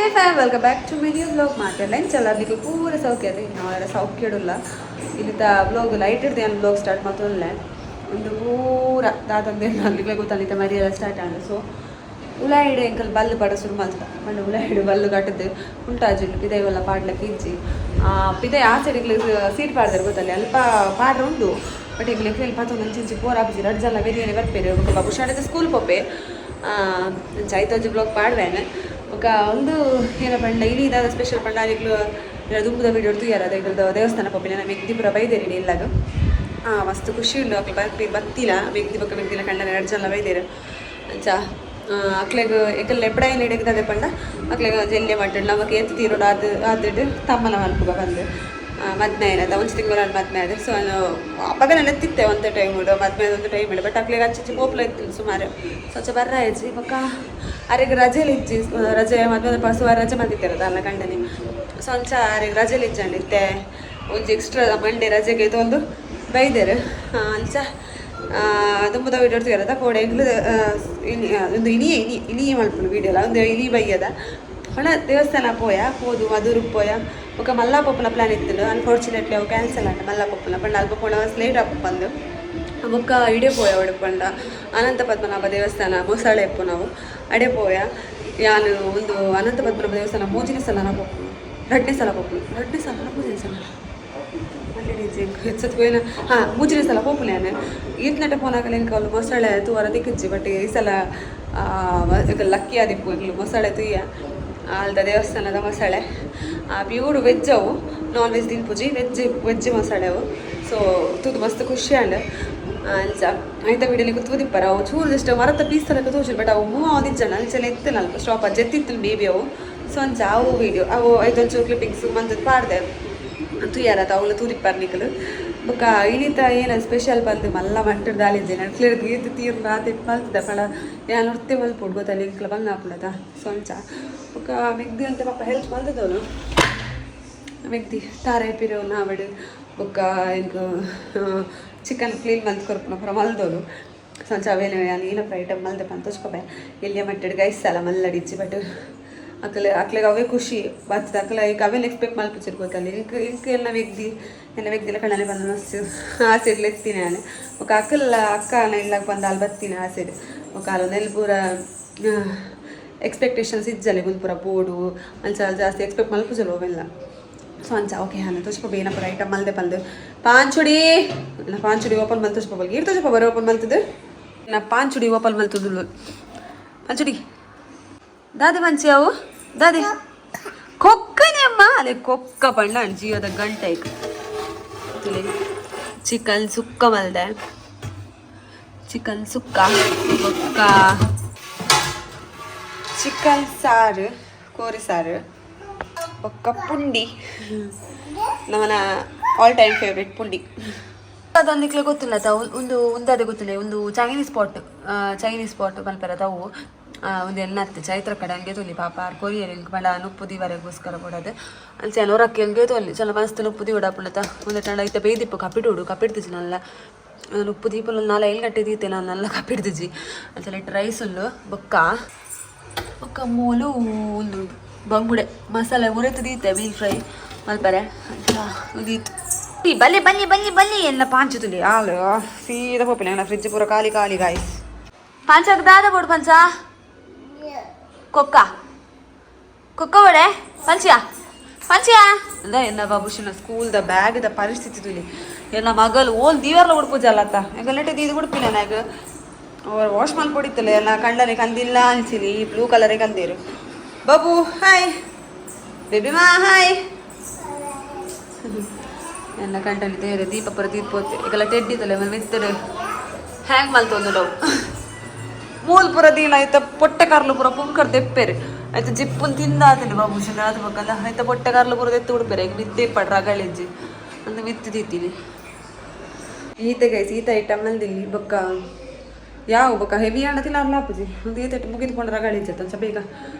welcome back to media blog ಮಾತಾಡಲ್ಲ ಇಂಚಲ್ಲ ಅದಕ್ಕೆ ಪೂರ ಸೌಖ್ಯ ಅದೇ ನಾವೆಲ್ಲ ಸೌಖ್ಯ ಇಡಲ್ಲ ಇಲ್ಲಿದ್ದ ಬ್ಲಾಗ್ ಲೈಟ್ ಇಡ್ದೆ ನಾನು ಬ್ಲಾಗ್ ಸ್ಟಾರ್ಟ್ ಮಾಡ್ತೊಳ್ಳೆ ಒಂದು ಪೂರ ದಾದಂದೇನು ಅಲ್ಲಿಗೆ ಗೊತ್ತಲ್ಲಿದ್ದ ಮರಿ ಎಲ್ಲ ಸ್ಟಾರ್ಟ್ ಆಗ ಸೊ ಉಲಾಯಿಡೆ ಎಂಕಲ್ ಬಲ್ಲು ಪಡ ಶುರು ಮಾಡ್ತದ ಮಂಡೆ ಉಲಾಯಿಡು ಬಲ್ಲು ಕಟ್ಟದ್ದು ಉಂಟಾಜಿಲ್ಲ ಪಿದೆಯೆಲ್ಲ ಪಾಡ್ಲಕ್ಕೆ ಇಜ್ಜಿ ಪಿದೆ ಆ ಸೈಡಿಗೆ ಸೀಟ್ ಪಾಡ್ದಾರೆ ಗೊತ್ತಲ್ಲಿ ಅಲ್ಪ ಪಾಡ್ರೆ ಉಂಡು ಬಟ್ ಈಗ ಲೆಕ್ಕ ಪಾತ್ರ ಚಿಂಚಿ ಪೋರ್ ಹಾಕಿಸಿ ರಡ್ಜಲ್ಲ ಬೇರೆ ಬರ್ಪೇರು ಬಾಬು ಶಾಲೆದ ಸ್ಕೂಲ್ ಪೊಪ್ಪೆ ಚೈತೋಜಿ ಬ್ಲಾಗ್ ಪಾಡ್ವೇನೆ ఒక ಒಂದು ಏನ ಪಂಡ ಇಲ್ಲಿ ಇದಾದ ಸ್ಪೆಷಲ್ ಪಂಡ ಆಗ್ಲೂ ದುಂಬುದ ವೀಡಿಯೋ ತೂಯಾರ ಅದ ದೇವಸ್ಥಾನ ಪಪ್ಪಿನ ನಮ್ಮ ಮೆಗ್ದಿಪುರ ಬೈದೇರಿ ಇಲ್ಲಾಗ ಮಸ್ತ್ ಖುಷಿ ಉಂಡು ಅಕ್ಲೆ ಬತ್ತಿಲ್ಲ ಮೆಗ್ದಿ ಪಕ್ಕ ಮೆಗ್ದಿನ ಕಂಡ 2 ಜನ ಬೈದೇರು ಅಂಚಾ ಅಕ್ಲೆಗ್ ಎಕ್ಕಲ್ ಎಪ್ಪಡಾಯಿನ ಹಿಡಿಯದೆ ಪಂಡ ಅಕ್ಲೆಗ್ ಜಲ್ಲೆ ಮಾಡ್ಕೊಂಡು ನಮಗೆ ಎತ್ತು ತೀರೋಡು ಆದಿಟ್ಟು ತಮ್ಮನ ಮಲ್ಪುಗ ಬಂದು ಮದ್ಮೆ ಏನದ ಒಂದು ತಿಂಗಳು ಮದ್ಮೆ ಅದೇ ಸೊ ಅವಾಗ ನಾನು ಎತ್ತಿತ್ತೆ ಒಂದು ಟೈಮ್ ಉಡು ಮದ್ಮೆ ಒಂದು ಟೈಮ್ ಇಲ್ಲ ಬಟ್ ಅಕ್ಲೆಗೆ ಹಚ್ಚಿ ಪೋಪ್ಲ ಇತ್ತು ಸುಮಾರು ಸ್ವಚ್ಛ ಬರ್ರ ಆಯ್ತು ಇವಾಗ ಅರೆಗೆ ರಜೆಲಿ ಇಜ್ಜಿ ರಜೆ ಮದ್ವೆ ಪಸುವಾರ ರಜೆ ಮಾಡ್ತಿರ್ತಾರದ ಅಲ್ಲ ಗಂಡನಿ ಸೊ ಅಂಚ ಅರೆಗೆ ರಜೆಲಿ ಇಜ್ಜಂಡಿತ್ತೆ ಒಂದು ಎಕ್ಸ್ಟ್ರಾ ಮಂಡೇ ರಜೆಗೆ ಇದೊಂದು ಬೈದೇರು ಅಂಚ ದುಂಬುದ ವೀಡಿಯೋ ಇರ್ತೀರದ ಕೋಡೆ ಎಂಗ್ಲು ಒಂದು ಇಲಿಯೇ ಮಲ್ಪುನು ವೀಡಿಯೋ ಅಲ್ಲ ಒಂದು ಇಲಿ ಬೈಯದ ಹೊಣ ದೇವಸ್ಥಾನ ಪೋಯ ಹೋದು ಮಧುರು ಪೋಯ ఒక మల్లాపప్పున ప్లాన్ ఇತ್ತು అన్ఫార్చునేట్లీ అవి క్యాన్సల్ అంట మల్లాపప్పున పండు అల్పపోవడం ಲೇಟ್ ಬಂದು ఒక్క ಇಡೇ పోయా ಒಡಪಂಡ ಅನಂತ ಪದ್ಮನಾಭ ದೇವಸ್ಥಾನ ಮೊಸಳೆ ಎಪ್ಪು ನಾವು ಅಡೆ ಪೋಯ ಯಾನು ಒಂದು ಅನಂತ ಪದ್ಮನಾಭ ದೇವಸ್ಥಾನ ಮೂಜಿನ ಸಲ ಪಪ್ಪು 2ನೇ ಸಲ ಪಪ್ಪು 2ನೇ ಸಲ ಮೂಜಿನ ಸಲ ಹೆಚ್ಚತ್ ಪೋಯಿನ ಮೂಜಿನ ಸಲ ಪಪ್ಪುನೆ ಈತ್ನಟ ಪೋನಾಗಲಿ ಇಂಕಲು ಮೊಸಳೆ ತೂವರ ದಿಕ್ಕಿಜ್ಜಿ ಬಟ್ ಈ ಸಲ ಲಕ್ಕಿ ಆದಿಪ್ಪು ಇಂಗ್ಲು ಮೊಸಳೆ ತುಯ್ಯ ಅಲ್ದ ದೇವಸ್ಥಾನದ ಮೊಸಳೆ ಪ್ಯೂರ್ ವೆಜ್ ಅವು ನಾನ್ ವೆಜ್ ತಿನ್ಪುಜಿ ವೆಜ್ ಮೊಸಳೆ ಅವು ಸೊ ತೂದು ಮಸ್ತ್ ಖುಷಿ ಅಂಡ್ ಅಂಚ ಐತ ವೀಡಿಯೋಲಿ ತೂದಿಪ್ಪರ ಅವು ಚೂರು ಜಸ್ಟ್ ಮರತ ಪೀಸ್ ತಲಕ ತೋಚು ಬಟ್ ಅವು ಮೂವ್ ಆದಿಜ್ಜನ ಅಂಚೆಲ್ಲ ಎತ್ತಿನಲ್ಪ ಸ್ಟಾಪ್ ಜೆತ್ತಿತ್ತು ಬೇಬಿ ಅವು ಸೊ ಅಂಚ ಅವು ವೀಡಿಯೋ ಅವು ಐದೊಂಚೂರು ಕ್ಲಿಪ್ಪಿಂಗ್ಸ್ ಮಂತದ್ದು ಪಾಡ್ದೆ ತುಯ್ಯಾರತ್ತ ಅವಳು ತೂದಿಪ್ಪರ್ನಿಕಲು ಬೊಕ್ಕ ಇಳಿತ ಏನು ಸ್ಪೆಷಲ್ ಬಂದು ಮಲ್ಲ ಮಟ್ಟದ ದಾಲಿದ್ದೆ ನಡ್ಕ್ಲಿರ್ ಗೀತು ತೀರ್ ರಾತ್ರಿ ಮಲ್ತದ ಪಳ ಯಾನು ನೃತ್ಯ ಮಲ್ಪುಡು ಗೊತ್ತಲ್ಲಿ ಇಂಕ್ಲ ಬಂಗಾಪುಳದ ಸೊಂಚ ಬೊಕ್ಕ ಮೆಗ್ದಿ ಅಂತ ಪಾಪ ಹೆಲ್ಪ್ ಮಲ್ತದವನು ಮೆಗ್ದಿ ತಾರೆ ಪಿರೋ ನಾವಡು ಬೊಕ್ಕ ಇಂಕ ಚಿಕನ್ ಕ್ಲೀನ್ ಮಲ್ತು ಕೊರ್ಪುನ ಪುರ ಮಲ್ದೋನು ಸೊಂಚ ಅವೇನು ಯಾನು ಏನಪ್ಪ ಐಟಮ್ ಮಲ್ದೆ ಪಂತ ತೋಚ್ಕೊಬೆ ಎಲ್ಲಿಯ ಮಟ್ಟಡ್ ಗೈಸಲ್ಲ ಮಲ್ಲಡಿಚ್ಚಿ ಬಟ್ ಅಕ್ಲೆಗೆ ಅವೇ ಖುಷಿ ಬರ್ತದೆ ಅಕ್ಲ ಈಗ ಅವೇನು ಎಕ್ಸ್ಪೆಕ್ಟ್ ಮಲ್ಪಿಸಿರ್ ಗೊತ್ತಲ್ಲಿ ಇಂಕ ಎಲ್ಲ ವ್ಯಕ್ತಿಲ್ಲ ಕಣ್ಣಲ್ಲಿ ಬಂದು ಮಸ್ತು ಆ ಸೈಡ್ಲಿ ಎತ್ತೀನಿ ನಾನು ఒక ಅಕ್ಕ ಇಲ್ಲಾಗ ಬಂದು ಅಲ್ಲಿ ಬರ್ತೀನಿ ಆ ಸೈಡ್ ఒక ಅಲ್ಲೊಂದು ಪೂರ ಎಕ್ಸ್ಪೆಕ್ಟೇಷನ್ಸ್ ಇಜ್ಜಲ್ಲಿ ಒಂದು ಪೂರ ಬೋಡು ಅಂಚ ಜಾಸ್ತಿ ಎಕ್ಸ್ಪೆಕ್ಟ್ ಮಲ್ಪಿಸಲ್ಲ ಅವೆಲ್ಲ ಸೊ ಅಂಚ ಓಕೆ ಹಾನ ತೋಚ್ಕೊಬ ಏನಪ್ಪ ಐಟಮ್ ಮಲ್ದೆ ಪಲ್ದು ಪಾಂಚುಡಿ ಓಪನ್ ಮಲ್ ತೋಚ್ಕೊಬಲ್ ಗೀರ್ ತೋಚ್ಕೊ ಬರೋ ಓಪನ್ ಮಲ್ತದ್ದು ನಾ ಪಾಂಚುಡಿ ಓಪನ್ ಮಲ್ತದ್ದು ಪಾಂಚುಡಿ ದಾದೆ ಮಂಚಿ ಅವು ದಾದೆ ಕೊಕ್ಕನೆ ಅಮ್ಮ ಅಲ್ಲೇ ಕೊಕ್ಕ ಪಂಡ ಜಿಯೋದ ಗಂಟೆ ಚಿಕನ್ ಸುಕ್ಕ ಮಲ್ದೆ ಚಿಕನ್ ಸುಕ್ಕ ಕೊಕ್ಕ ಚಿಕನ್ ಸಾರು ಕೋರಿ ಸಾರು ಒಕ್ಕ ಪುಂಡಿ ನಮ್ಮನ ಆಲ್ ಟೈಮ್ ಫೇವ್ರೇಟ್ ಪುಂಡಿ ಅದೊಂದಿಕ್ಲೆ ಗೊತ್ತಿಲ್ಲ ತಾವು ಒಂದಾದ ಗೊತ್ತಿಲ್ಲ ಒಂದು ಚೈನೀಸ್ ಸ್ಪಾಟ್ ಮಲ್ಪರ ತಾವು ಒಂದು ಎನ್ನತ್ತೆ ಚೈತ್ರ ಕಡೆ ಹಂಗೆ ತೊಲಿ ಪಾಪ ಕೊರಿಯರ್ ಹಿಂಗೆ ಬೇಡ ನುಪ್ಪು ದಿವರೆಗೋಸ್ಕರ ಕೊಡೋದು ಅಲ್ಲಿ ಚೆನ್ನೋರಕ್ಕೆ ಹಂಗೆ ತೊಲಿ ಚಲ ಮಸ್ತ್ ನುಪ್ಪು ದಿ ಉಡಾಪುಳತ ಒಂದು ಟಂಡ ಐತೆ ಬೇಯ್ದಿಪ್ಪು ಕಪ್ಪಿಡ್ತಿಜಿ ನಲ್ಲ ನುಪ್ಪು ದೀಪಲು ನಾಲ ಎಲ್ಲಿ ಗಟ್ಟೆ ದೀತೆ ನಾನು ನಲ್ಲ ಕಪ್ಪಿಡ್ತಿಜಿ ಅಲ್ಲಿ ಇಟ್ಟು ರೈಸ್ ಉಲ್ಲು ಬೊಕ್ಕ ಮೂಲು ಒಂದು ಬಂಗುಡೆ ಮಸಾಲೆ ಉರೆತು ದೀತೆ ಮೀನ್ ಫ್ರೈ ಮಲ್ಪರೆ ದೀತು ಬಲ್ಲಿ ಎಲ್ಲ ಪಾಂಚು ತುಲಿ ಹಾಲು ಸೀದಾ ಪೋಪಿನ ಫ್ರಿಜ್ ಪೂರ ಖಾಲಿ ಗಾಯ್ಸ್ ಪಾಂಚಾಗ ದಾದ ಬೋಡು ಪಂಚ ಕೊಕ್ಕ ಬಡೆ ಪಂಚಿಯಾ ಅಂದ ಎನ್ನ ಬಾಬುಶಿನ ಸ್ಕೂಲ್ದ ಬ್ಯಾಗ್ದ ಪರಿಸ್ಥಿತಿ ತುಲಿ ಎನ್ನ ಮಗಲು ಓಲ್ ದೀವರ್ಲ ಉಡ್ಪುಜಲ್ಲತ್ತ ಈಗ ಲೆಟ್ಟೆ ದೀದು ಉಡುಪಿಲ್ಲ ನಾಗ ವಾಶ್ ಮಾಡ್ಕೊಡಿತ್ತಲ್ಲ ಎಲ್ಲ ಕಂಡನೆ ಕಂದಿಲ್ಲ ಅನ್ಸಿಲಿ ಬ್ಲೂ ಕಲರೇ ಕಂದಿರು ಬಾಬು ಹಾಯ್ ಬೇಬಿ ಮಾ ಹಾಯ್ ಎಲ್ಲ ಕಂಡನೆ ತೇರೆ ದೀಪ ಪರ ದೀಪೋತೆ ಈಗೆಲ್ಲ ಟೆಡ್ಡಿತ್ತಲ್ಲ ಮೆತ್ತಡೆ ಹ್ಯಾಂಗ್ ಮಲ್ತೊಂದು ನಾವು ಮೂಲ ಪುರ ದೀನ ಆಯ್ತ ಪೊಟ್ಟೆ ಕಾರ್ಲು ಪುರ ಪುಂಕರ್ ದೆಪ್ಪೆರೆ ಆಯ್ತು ಜಿಪ್ಪುನ್ ತಿಂದಾತನೆ ಬಾಬುಶನ ಅದು ಬೇಕಲ್ಲ ಆಯ್ತ ಪೊಟ್ಟೆ ಕಾರ್ಲು ಪುರ ದೆತ್ತು ಉಡ್ಪೆರೆ ಈಗ ಮಿದ್ದೆ ಪಡ್ರ ರಗಳೆಜ್ಜಿ ಒಂದು ಮಿತ್ತು ದೀತೀನಿ ಈತ ಗೈಸ್ ಈತ ಐಟಮ್ ಮಲ್ದಿಲ್ಲಿ ಬೊಕ್ಕ ಯಾವ ಬೊಕ್ಕ ಹೆವಿ ಆಣತಿಲ್ಲ ಅಲ್ಲ ಅಪ್ಪಜಿ ಒಂದು ಈತ ಮುಗಿದುಕೊಂಡು ರಗಳೆಜ್ಜತ್ತ ಒಂಚ ಬೇಗ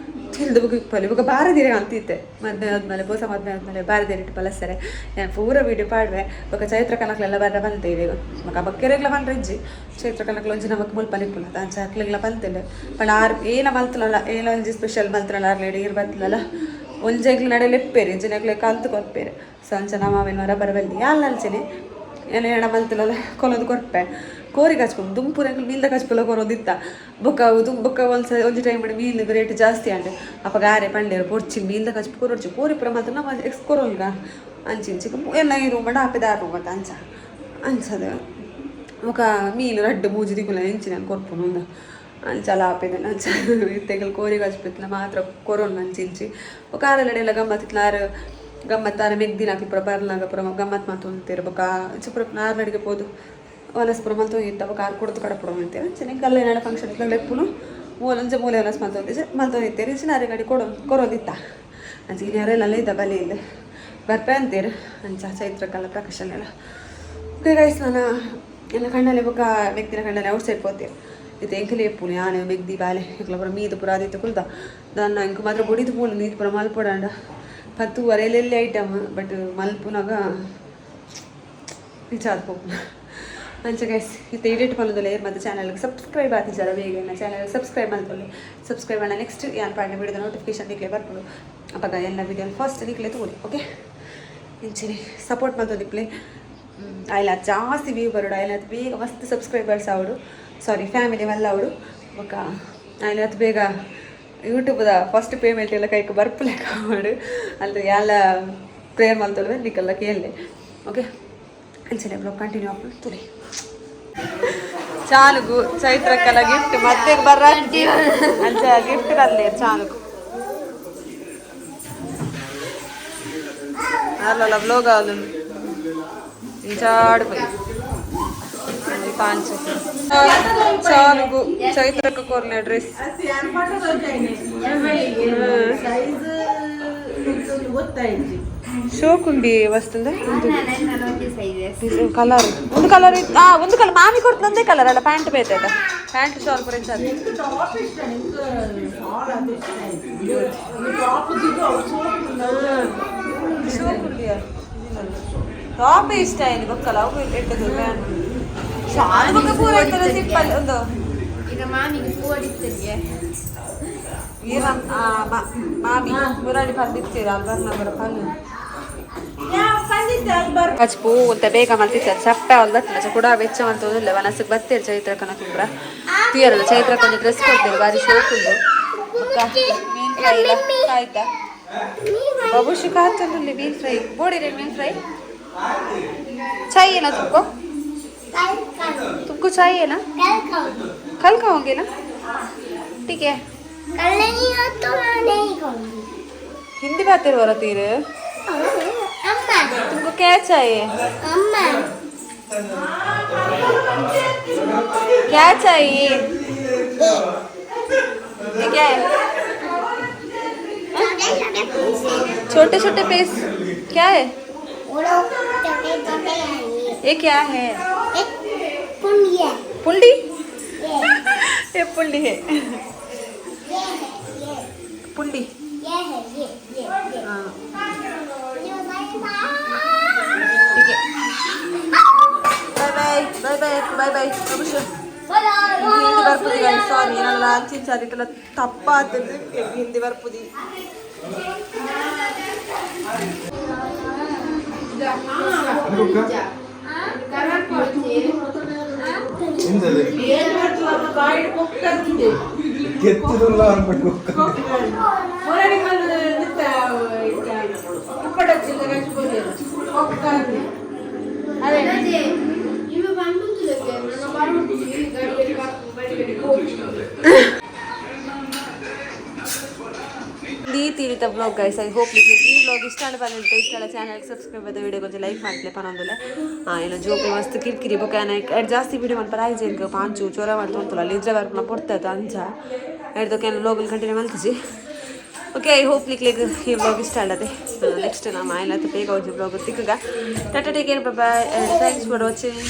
ಇಲ್ದು ಬುಕ್ ಇಪ್ಪಲ್ಲಿ ಇವಾಗ ಬಾರದಿರೆ ಅಂತಿತ್ತೆ ಮದುವೆ ಆದಮೇಲೆ ಬೋಸ ಮದುವೆ ಆದಮೇಲೆ ಬಾರದಿರೆ ಇಟ್ಟು ಪಲಸ್ತಾರೆ ನಾನು ಪೂರ ವೀಡಿಯೋ ಪಾಡುವೆ ಇವಾಗ ಚೈತ್ರ ಕನಕ್ಲೆಲ್ಲ ಬರ್ರ ಬಂತೇವೆ ಈಗ ಮಗ ಬಕ್ಕೆರೆಗ್ಲ ಬಂದ್ರೆ ಇಜ್ಜಿ ಚೈತ್ರ ಕನಕ್ಲ ಒಂಜಿ ನಮಕ್ ಮುಲ್ಪ ನಿಪ್ಪುಲ ತಾಂಚ ಹಾಕ್ಲೆಗ್ಲ ಬಂತಿಲ್ಲ ಪಂಡ ಆರು ಏನ ಮಲ್ತನಲ್ಲ ಏನೋ ಒಂಜಿ ಸ್ಪೆಷಲ್ ಮಲ್ತನಲ್ಲ ಆರ್ಲೇಡಿ ಇರ್ ಬತ್ತಲಲ್ಲ ಒಂಜೆಗ್ಲು ನಡೆಯಲು ಎಪ್ಪೇರಿ ಇಂಜಿನೆಗ್ಲೆ ಕಲ್ತು ಕೊರ್ಪೇರಿ ಸಂಚ ನಮ್ಮವಿನ ವರ ಬರಬಲ್ಲಿ ಯಾಲ್ ನಲ್ಚನೆ ಏನ ಎಣ ಮಲ್ತನಲ್ಲ ಕೊಲೋದು ಕೊರ್ಪೆ ಕೋರಿ ಕಚ್ಕೊಂಡು ದುಂಪುರಂಗೆ ಮೀಲ್ದ ಕಚ್ಪಲ್ಲ ಕೊರೋದಿತ್ತ ಬೊಕ್ಕ ಬೊಕ್ಕ ಒಂಜಿ ಟೈಮ್ ಮಾಡಿ ಮೀಲಿನ ರೇಟ್ ಜಾಸ್ತಿ ಅಂಡೆ ಅಪ್ಪ ಗಾರೆ ಪಂಡೇರು ಪೊರ್ಚಿ ಮೀಲ್ದ ಕಚ್ಪು ಕೊರೊಡ್ಚು ಕೋರಿ ಪುರ ಮಾತ್ರ ನಮ್ಮ ಎಕ್ಸ್ ಕೊರೋಲ್ಗ ಅಂಚಿಂಚಿಗೆ ಎಲ್ಲ ಈ ರೂಮ್ ಆಪೆ ದಾರು ರೂಮ್ ಅಂಚ ಅಂಚದ ఒక ಮೀನು ರಡ್ಡು ಮೂಜಿ ದಿಗುಲ ಹೆಂಚಿನ ಕೊರ್ಪುನು ಒಂದು ಅಂಚಲ ಆಪೇದನ ಅಂಚ ತೆಗಲ್ ಕೋರಿ ಕಚ್ಪಿತ್ಲ ಮಾತ್ರ ಕೊರೋನ್ ಅಂಚಿಂಚಿ ఒక ಆರಲೆಡೆಲ್ಲ ಗಮ್ಮತ್ತಿತ್ಲಾರು ಗಮ್ಮತ್ತಾರ ಮೆಗ್ದಿನ ಹಾಕಿ ಪುರ ಬರ್ಲಾಗ ಪುರ ಗಮ್ಮತ್ ಮಾತು ಅಂತೀರ ಬೊಕ್ಕ ಪುರ ನಾರ್ನಡಿಗೆ ಹೋದು ವನಸ್ಪುರ ಮಲ್ತು ಇತ್ತವ ಕಾರ್ ಕೊಡ್ತು ಕಡಪುರ ಅಂತೇವೆ ಚೆನ್ನಾಗಿ ಕಲ್ಲೇನಾಡ ಫಂಕ್ಷನ್ ಲೆಪ್ಪುನು ಮೂಲಂಜ ಮೂಲೆ ವನಸ್ ಮಲ್ತು ಇತ್ತೇರಿ ಚಿನ್ನಾರಿ ಗಾಡಿ ಕೊರೋದಿತ್ತ ಅಂಚೆ ಇನ್ಯಾರೆಲ್ಲ ಇದ್ದ ಬಲಿ ಇಲ್ಲ ಬರ್ಪೆ ಅಂತೀರಿ ಅಂಚ ಚೈತ್ರಕ್ಕೆಲ್ಲ ಪ್ರಕಾಶನ್ ಎಲ್ಲ ಓಕೆ ಗೈಸ್ ನಾನು ಎಲ್ಲ ಕಣ್ಣಲ್ಲಿ ಬೊಕ್ಕ ವ್ಯಕ್ತಿನ ಕಣ್ಣಲ್ಲಿ ಔಟ್ ಸೈಡ್ ಹೋಗ್ತೀರಿ ಇದು ಎಂಕಲೆ ಎಪ್ಪುನು ಯಾನೆ ಮೆಗ್ದಿ ಬಾಲೆ ಎಂಕಲ ಪುರ ಮೀದು ಪುರ ಆದಿತ್ತು ಕುಲ್ದ ನಾನು ಇಂಕ ಮಾತ್ರ ಬೊಡಿದು ಪೂನು ನೀರು ಪುರ ಮಲ್ಪೊಡಾಂಡ 10 ವರೆಯಲ್ಲಿ ಐಟಮ್ ಬಟ್ ಮಲ್ಪುನಾಗ ವಿಚಾರ ಹೋಗ್ನ ಅಂಚೆ ಗೈಸ್ ಇದು ಎಡಿಟ್ ಮಾಡೋದಿಲ್ಲ ಏರ್ ಮತ್ತು ಚಾನಲ್ಗೆ ಸಬ್ಸ್ಕ್ರೈಬ್ ಆಗ್ತಿದ್ದಾರ ಬೇಗ ಚಾನಲ್ಗೆ ಸಬ್ಸ್ಕ್ರೈಬ್ ಮಾಡ್ಕೊಳ್ಳಿ ಸಬ್ಸ್ಕ್ರೈಬ್ ಮಾಡೋಣ ನೆಕ್ಸ್ಟ್ ಏನು ಪಾಡಿನ ವಿಡಿಯೋದ ನೋಟಿಫಿಕೇಶನ್ ನಿಕ್ಲೆ ಬರ್ಬೋದು ಅಪ್ಪಾಗ ಎಲ್ಲ ವಿಡಿಯೋ ಫಸ್ಟ್ ನಿಕ್ಲೆ ತಗೊಳ್ಳಿ ಓಕೆ ಇಂಚಿನಿ ಸಪೋರ್ಟ್ ಮಾಡ್ತೋದಿಪ್ಲೆ ಆಯ್ಲ ಜಾಸ್ತಿ ವ್ಯೂ ಬರೋಡು ಆಯ್ಲ ಅದು ಬೇಗ ಮಸ್ತ್ ಸಬ್ಸ್ಕ್ರೈಬರ್ಸ್ ಅವಡು ಸಾರಿ ಫ್ಯಾಮಿಲಿ ಮಲ್ಲ ಅವಡು ಬೊಕ್ಕ ಆಯ್ಲ ಅದು ಬೇಗ ಯೂಟ್ಯೂಬ್ದ ಫಸ್ಟ್ ಪೇಮೆಂಟ್ ಎಲ್ಲ ಕೈಗೆ ಬರ್ಪಲೆಕ್ಕ ಮಾಡು ಅಲ್ಲಿ ಎಲ್ಲ ಪ್ರೇಯರ್ ಮಾಡ್ತಲ್ವೆ ನಿಕ್ಕೆಲ್ಲ ಕೇಳಲೆ ಓಕೆ ಅಂಚನೆ ಬ್ಲಾಗ್ ಕಂಟಿನ್ಯೂ ಆಗ್ಬೋದು ತುಳಿ ಚಾನುಗು ಚೈತ್ರಕ್ಕೆಲ್ಲ ಗಿಫ್ಟ್ ಮತ್ತೆ ಬರ್ರ ಅಂಚ ಗಿಫ್ಟ್ ಕಲ್ಲೆ ಚಾನುಗು ಅಲ್ಲಲ್ಲ ಬ್ಲೋಗ ಅದು ಇಂಚಾಡ್ ಪೈ ಪಾಂಚ ಚಾನುಗು ಚೈತ್ರಕ್ಕೆ ಕೋರ್ನೆ ಡ್ರೆಸ್ ಶೋಕುಂಡಿ ವಸ್ತುಂದ ಕಲರ್ ಒಂದು ಕಲರ್ ಒಂದು ಕಲರ್ ಮಾಮಿ ಕೊಡ್ತು ಒಂದೇ ಕಲರ್ ಅಲ್ಲ ಪ್ಯಾಂಟ್ ಬೇಯ್ತದ ಪ್ಯಾಂಟ್ ಶಾಲ್ ಪುರ ಶೋಕುಂಡಿಯ ಟಾಪ್ ಇಷ್ಟ ಏನು ಗೊತ್ತಲ್ಲ ಅವು ಇಟ್ಟದು ಪ್ಯಾಂಟ್ ಶಾಲು ಬಗ್ಗೆ ಪೂರ ಇರ್ತದೆ ಸಿಂಪಲ್ ಒಂದು ಈಗ ಮಾಮಿಗೆ ಪೂಡಿಸ್ತಿದ್ದೆ ಮಾಮಿ ಮುರಾಡಿ ಬಂದಿರ್ತೀರ ಅಲ್ಬರ್ನಗರ ಪಲ್ಲು ಕಚ್ಪು ಅಂತ ಬೇಗ ಮಲ್ತಿರ್ತಾರೆ ಸಪ್ಪೆ ಅಲ್ದಲ್ಲ ಕೂಡ ವೆಚ್ಚ ಅಂತಂದಿಲ್ಲ ಮನಸ್ಸಿಗೆ ಬರ್ತೀರಿ ಚೈತ್ರ ಕನಕುಂಬ್ರ ತೀಯರಲ್ಲ ಚೈತ್ರ ಕೊಂದು ಡ್ರೆಸ್ ಕೊಡ್ತೀರಿ ಬಾರಿ ಶೋಕುಂದು ಮೀನ್ ಫ್ರೈ ಎಲ್ಲ ಆಯ್ತಾ ಬಬುಷಿ ಕಾತಲ್ಲಿ ಮೀನ್ ಫ್ರೈ ಬೋಡಿರಿ ಮೀನ್ ಫ್ರೈ चाहिए ना तुमको चाहिए ना कल खाओगे ना ठीक है कल नहीं हो तो मैं नहीं खाऊंगी हिंदी बातें हो रही है अम्मा तुमको क्या चाहिए अम्मा क्या चाहिए ये क्या है छोटे छोटे पीस क्या है ये क्या है एक पुंडी है पुंडी ये पुंडी है पुंडी ये है ये हाँ ठीक है bye bye bye bye bye अवश्य हिंदी ಬರ್ಪುದಿ ಸಾರಿ ನಾನು ಅಂಚಿನ ಸಾರಿಕೆಲ್ಲ ತಪ್ಪಾಗ್ತದೆ ಹಿಂದಿ ಬರ್ಪುದಿ ತೀರಿತ ಬ್ಲಾಗ್ ಗೈಸ್ ಐ ಹೋಪ್ ನಿಮಗೆ ಈ ಬ್ಲಾಗ್ ಇಷ್ಟ ಬಂದಿರುತ್ತೆ ಇಷ್ಟ ಚಾನಲ್ಗೆ ಸಬ್ಸ್ಕ್ರೈಬ್ ಆದ ವಿಡಿಯೋ ಕೊಂಚ ಲೈಕ್ ಮಾಡ್ಲೆ ಪನೊಂದುಲೆ ಏನೋ ಜೋಬಿ ಮಸ್ತ್ ಕಿರಿಕಿರಿ ಬೊಕ ಜಾಸ್ತಿ ವಿಡಿಯೋ ಮನ್ಪರ ಆಯ್ತು ಏನಕ್ಕೆ ಪಾಂಚು ಚೊರ ಮಾಡ್ತೊಂತಲ್ಲ ಅಲ್ಲಿ ಇದ್ರೆ ವರ್ಕ್ ಪಡ್ತಾಯಿತ್ತು ಅಂಚ ಹಿಡ್ದಕ್ಕೆ ಏನು ಬ್ಲಾಗಲ್ಲಿ ಕಂಟಿನ್ಯೂ ಮಲ್ತಿಸಿ ಓಕೆ ಐ ಹೋಪ್ ನಿಕ್ಲಿಗೆ ಈ ಬ್ಲಾಗ್ ಇಷ್ಟ ಅಲ್ಲದೆ ನೆಕ್ಸ್ಟ್ ನಮ್ಮ ಆಯ್ಲತ್ತು ಬೇಗ ಹೋಗಿ ಬ್ಲಾಗ್ ತಿಕ್ಕಗ tata take care bye bye thanks for watching